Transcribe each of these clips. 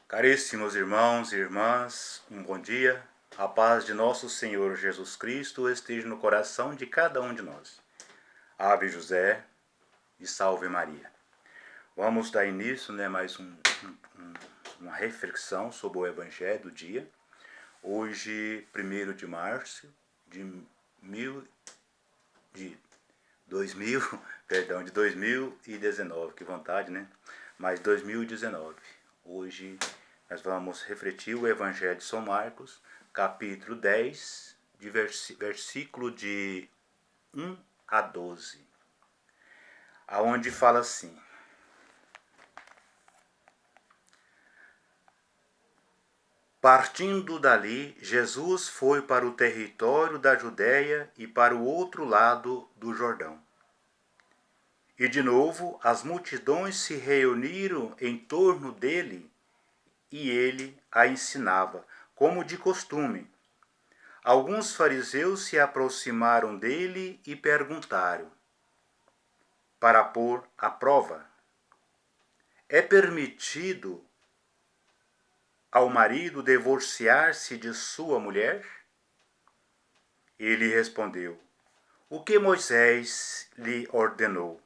Caríssimos irmãos e irmãs, um bom dia. A paz de nosso Senhor Jesus Cristo esteja no coração de cada um de nós. Ave José e salve Maria. Vamos dar início, mais uma reflexão sobre o Evangelho do dia. Hoje, 1º de março de 2019, que vontade, né? Mas 2019. Hoje nós vamos refletir o Evangelho de São Marcos, capítulo 10, versículo de 1 a 12, aonde fala assim: Partindo dali, Jesus foi para o território da Judéia e para o outro lado do Jordão. E de novo as multidões se reuniram em torno dele e ele a ensinava, como de costume. Alguns fariseus se aproximaram dele e perguntaram, para pôr à prova: é permitido ao marido divorciar-se de sua mulher? Ele respondeu: o que Moisés lhe ordenou?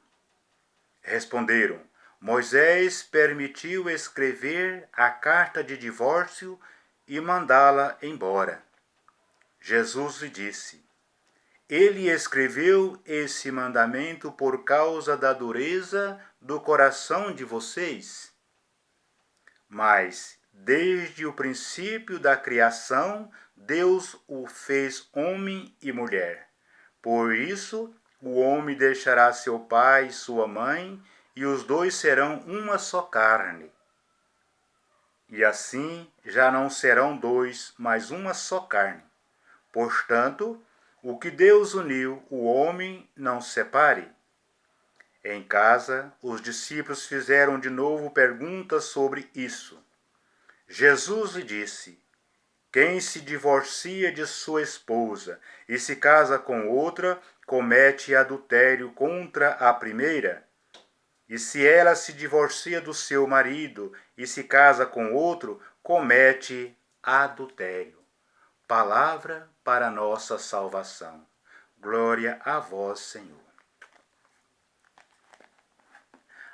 Responderam: Moisés permitiu escrever a carta de divórcio e mandá-la embora. Jesus lhe disse: ele escreveu esse mandamento por causa da dureza do coração de vocês. Mas, desde o princípio da criação, Deus o fez homem e mulher. Por isso, o homem deixará seu pai e sua mãe, e os dois serão uma só carne. E assim já não serão dois, mas uma só carne. Portanto, o que Deus uniu, o homem não separe. Em casa, os discípulos fizeram de novo perguntas sobre isso. Jesus lhe disse: quem se divorcia de sua esposa e se casa com outra, comete adultério contra a primeira. E se ela se divorcia do seu marido e se casa com outro, comete adultério. Palavra para a nossa salvação. Glória a vós, Senhor.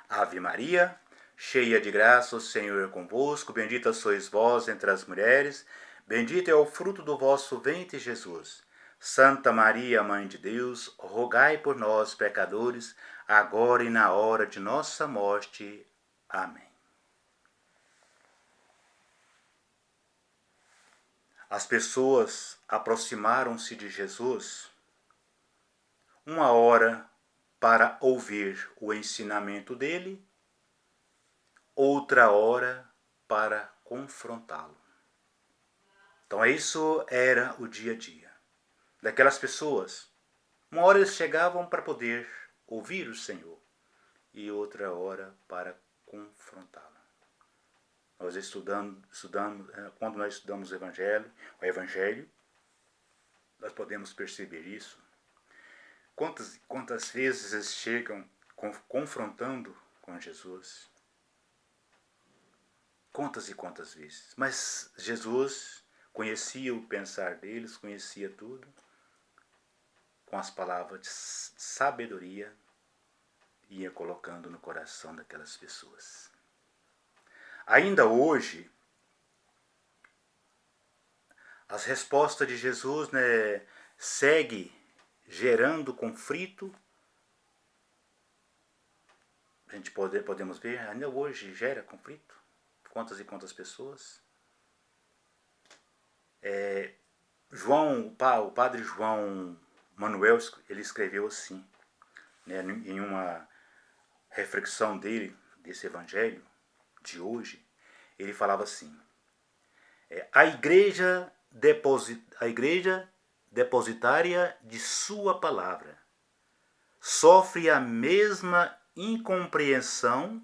Ave Maria, cheia de graça, o Senhor é convosco. Bendita sois vós entre as mulheres. Bendito é o fruto do vosso ventre, Jesus. Santa Maria, Mãe de Deus, rogai por nós, pecadores, agora e na hora de nossa morte. Amém. As pessoas aproximaram-se de Jesus uma hora para ouvir o ensinamento dele, outra hora para confrontá-lo. Então isso era o dia a dia daquelas pessoas. Uma hora eles chegavam para poder ouvir o Senhor e outra hora para confrontá-lo. Nós quando nós estudamos o Evangelho, nós podemos perceber isso. Quantas vezes eles chegam confrontando com Jesus? Quantas e quantas vezes? Mas Jesus conhecia o pensar deles, conhecia tudo. Com as palavras de sabedoria, ia colocando no coração daquelas pessoas. Ainda hoje, as respostas de Jesus seguem gerando conflito. A gente podemos ver, ainda hoje gera conflito. Quantas e quantas pessoas. O padre João Manuel, ele escreveu assim, em uma reflexão dele, desse evangelho de hoje, ele falava assim: a igreja depositária de sua palavra sofre a mesma incompreensão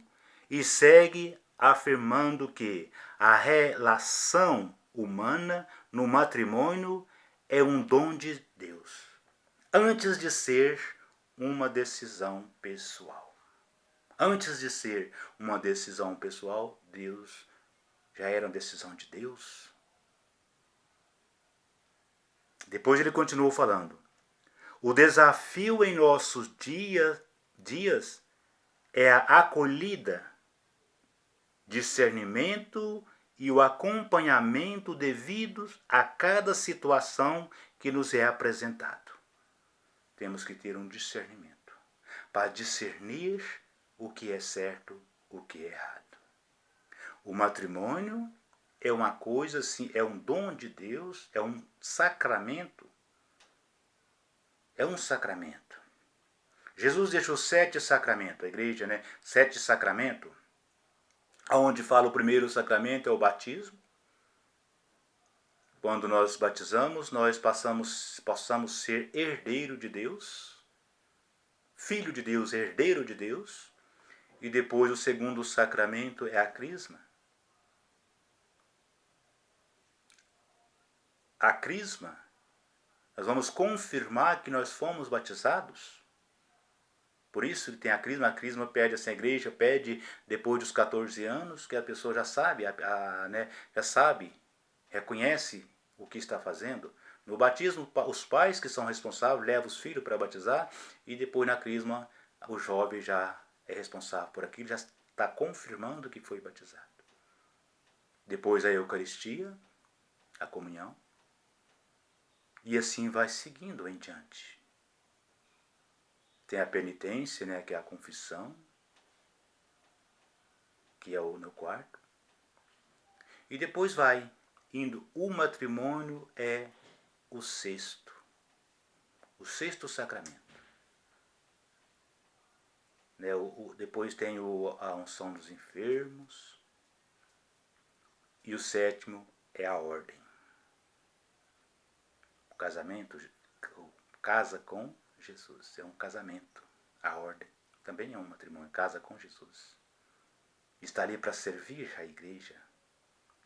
e segue afirmando que a relação humana no matrimônio é um dom de Deus, antes de ser uma decisão pessoal. Antes de ser uma decisão pessoal, Deus Já era uma decisão de Deus. Depois ele continuou falando. O desafio em nossos dias é a acolhida, discernimento e o acompanhamento devidos a cada situação que nos é apresentado. Temos que ter um discernimento para discernir o que é certo, o que é errado. O matrimônio é uma coisa assim, é um dom de Deus, é um sacramento. É um sacramento. Jesus deixou 7 sacramentos, a igreja, né? 7 sacramentos. Onde fala o primeiro sacramento é o batismo. Quando nós batizamos, nós possamos ser herdeiro de Deus, filho de Deus, herdeiro de Deus. E depois o segundo sacramento é a crisma. A crisma, nós vamos confirmar que nós fomos batizados. Por isso tem a crisma pede assim, a igreja pede depois dos 14 anos, que a pessoa já sabe, né, já sabe, reconhece o que está fazendo. No batismo, os pais que são responsáveis levam os filhos para batizar, e depois na crisma o jovem já é responsável por aquilo, já está confirmando que foi batizado. Depois a Eucaristia, a comunhão, e assim vai seguindo em diante. Tem a penitência, né, que é a confissão, que é no quarto. E depois vai indo. O matrimônio é o sexto sacramento. Né, depois tem a unção dos enfermos. E o sétimo é a ordem. O casamento, casa com Jesus. É um casamento. A ordem também é um matrimônio. Casa com Jesus. Está ali para servir a igreja,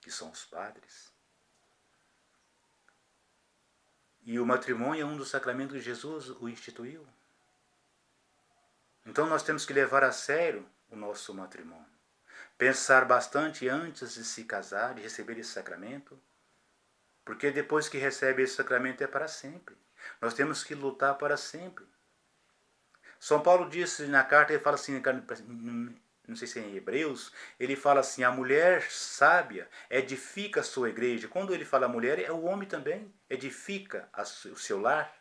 que são os padres. E o matrimônio é um dos sacramentos que Jesus o instituiu. Então nós temos que levar a sério o nosso matrimônio. Pensar bastante antes de se casar, de receber esse sacramento. Porque depois que recebe esse sacramento é para sempre. Nós temos que lutar para sempre. São Paulo disse na carta, ele fala assim, não sei se é em Hebreus, ele fala assim, a mulher sábia edifica a sua igreja. Quando ele fala mulher, é o homem também, edifica o seu lar.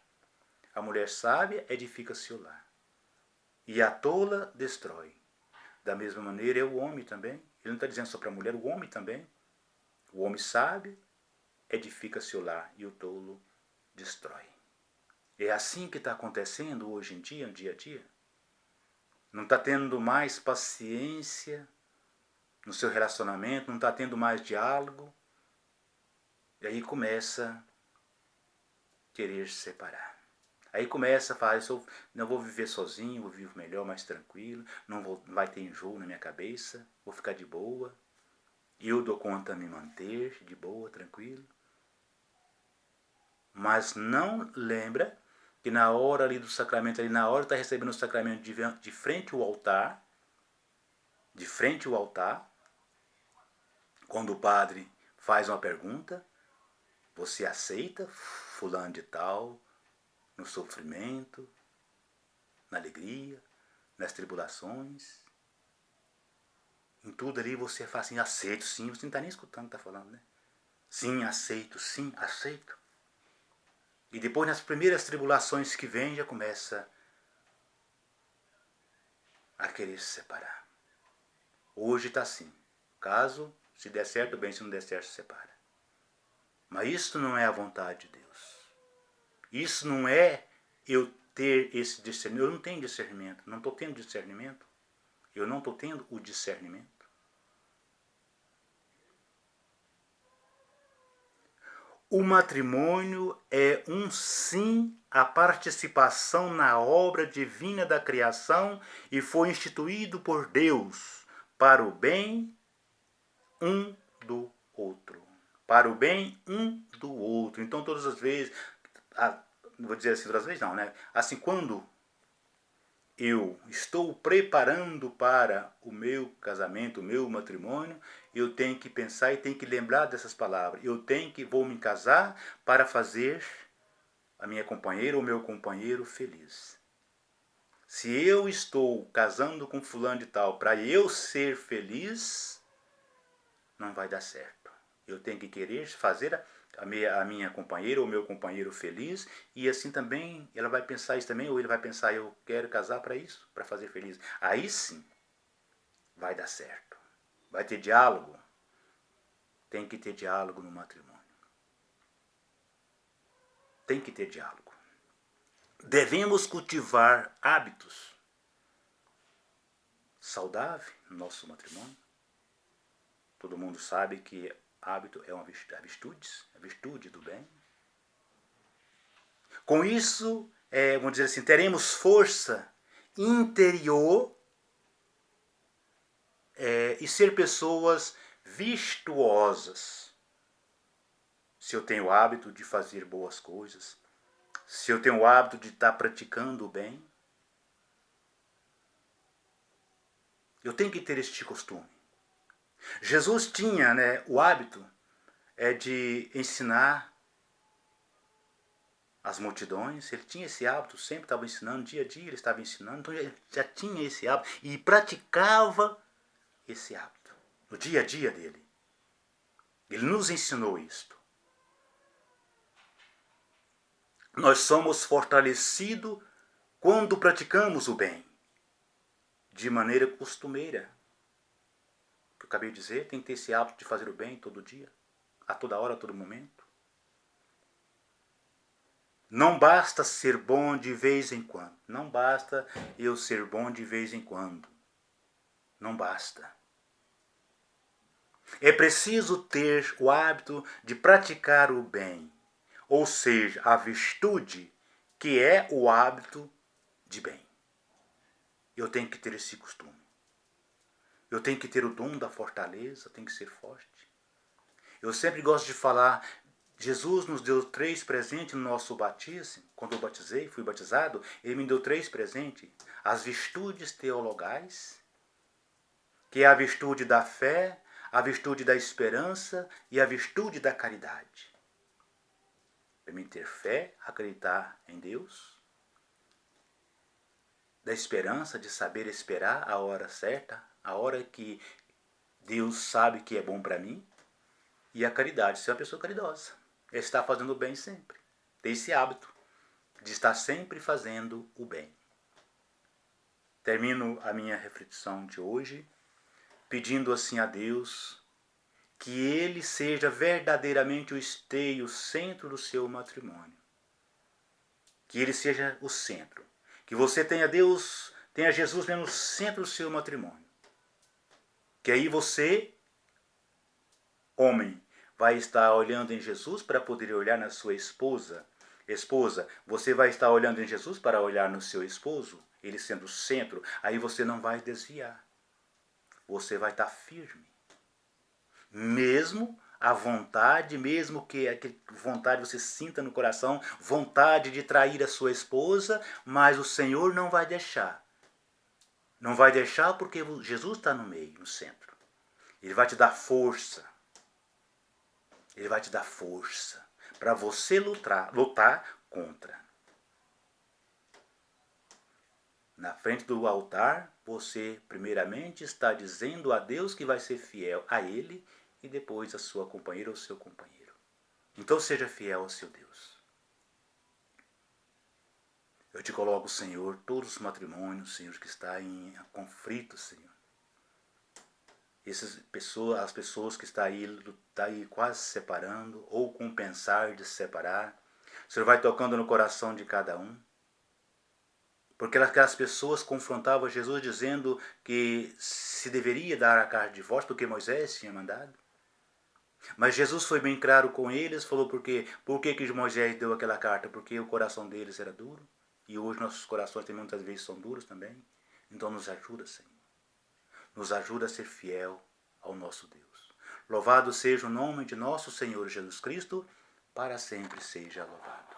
A mulher sábia edifica o seu lar. E a tola destrói. Da mesma maneira é o homem também. Ele não está dizendo só para a mulher, o homem também. O homem sábio edifica seu lar e o tolo destrói. É assim que está acontecendo hoje em dia, no dia a dia. Não está tendo mais paciência no seu relacionamento, não está tendo mais diálogo. E aí começa a querer se separar. Aí começa a falar, não vou viver sozinho, vou viver melhor, mais tranquilo, não vai ter enjoo na minha cabeça, vou ficar de boa. Eu dou conta de me manter de boa, tranquilo. Mas não lembra que na hora ali do sacramento, ali na hora que está recebendo o sacramento de frente ao altar, quando o padre faz uma pergunta, você aceita fulano de tal no sofrimento, na alegria, nas tribulações? Em tudo ali você fala assim, aceito sim, você não está nem escutando o que está falando, né? Sim, aceito, sim, aceito. E depois nas primeiras tribulações que vem, já começa a querer se separar. Hoje está assim. Caso, se der certo, bem, se não der certo, se separa. Mas isso não é a vontade de Deus. Isso não é eu ter esse discernimento. Eu não tenho discernimento. Não estou tendo discernimento. Eu não estou tendo o discernimento. O matrimônio é um sim à participação na obra divina da criação e foi instituído por Deus para o bem um do outro. Para o bem um do outro. Então todas as vezes, não vou dizer assim todas as vezes não, né? Assim, quando eu estou preparando para o meu casamento, o meu matrimônio, eu tenho que pensar e tenho que lembrar dessas palavras. Vou me casar para fazer a minha companheira ou meu companheiro feliz. Se eu estou casando com fulano de tal para eu ser feliz, não vai dar certo. Eu tenho que querer fazer a minha companheira ou meu companheiro feliz, e assim também ela vai pensar isso também, ou ele vai pensar, eu quero casar para isso, para fazer feliz. Aí sim vai dar certo. Vai ter diálogo. Tem que ter diálogo no matrimônio. Tem que ter diálogo. Devemos cultivar hábitos saudáveis no nosso matrimônio. Todo mundo sabe que hábito é uma virtude do bem. Com isso, vamos dizer assim, teremos força interior e ser pessoas virtuosas. Se eu tenho o hábito de fazer boas coisas, se eu tenho o hábito de estar praticando o bem, eu tenho que ter este costume. Jesus tinha, o hábito de ensinar as multidões, ele tinha esse hábito, sempre estava ensinando, dia a dia ele estava ensinando, então ele já tinha esse hábito e praticava esse hábito no dia a dia dele. Ele nos ensinou isto. Nós somos fortalecidos quando praticamos o bem, de maneira costumeira. O que eu acabei de dizer, tem que ter esse hábito de fazer o bem todo dia, a toda hora, a todo momento. Não basta ser bom de vez em quando. Não basta eu ser bom de vez em quando. Não basta. É preciso ter o hábito de praticar o bem, ou seja, a virtude, que é o hábito de bem. Eu tenho que ter esse costume. Eu tenho que ter o dom da fortaleza, eu tenho que ser forte. Eu sempre gosto de falar, Jesus nos deu 3 presentes no nosso batismo. Quando eu batizei, fui batizado, ele me deu 3 presentes. As virtudes teologais, que é a virtude da fé, a virtude da esperança e a virtude da caridade. Para mim ter fé, acreditar em Deus, da esperança, de saber esperar a hora certa, a hora que Deus sabe que é bom para mim, e a caridade, ser uma pessoa caridosa. É estar fazendo o bem sempre. Ter esse hábito de estar sempre fazendo o bem. Termino a minha reflexão de hoje pedindo assim a Deus que Ele seja verdadeiramente o esteio, o centro do seu matrimônio. Que Ele seja o centro. Que você tenha Deus, tenha Jesus mesmo no centro do seu matrimônio. Que aí você, homem, vai estar olhando em Jesus para poder olhar na sua esposa. Esposa, você vai estar olhando em Jesus para olhar no seu esposo, ele sendo o centro, aí você não vai desviar. Você vai estar firme. Mesmo a vontade, mesmo que a vontade você sinta no coração, vontade de trair a sua esposa, mas o Senhor não vai deixar. Não vai deixar porque Jesus está no meio, no centro. Ele vai te dar força. Ele vai te dar força para você lutar contra. Na frente do altar, você primeiramente está dizendo a Deus que vai ser fiel a Ele e depois a sua companheira ou seu companheiro. Então seja fiel ao seu Deus. Eu te coloco, Senhor, todos os matrimônios, Senhor, que estão em conflito, Senhor. As pessoas que estão aí quase se separando, ou com pensar de se separar. O Senhor vai tocando no coração de cada um. Porque aquelas pessoas confrontavam Jesus dizendo que se deveria dar a carta de divórcio, porque Moisés tinha mandado. Mas Jesus foi bem claro com eles, falou por que Moisés deu aquela carta? Porque o coração deles era duro. E hoje nossos corações também muitas vezes são duros também. Então nos ajuda, Senhor. Nos ajuda a ser fiel ao nosso Deus. Louvado seja o nome de nosso Senhor Jesus Cristo, para sempre seja louvado.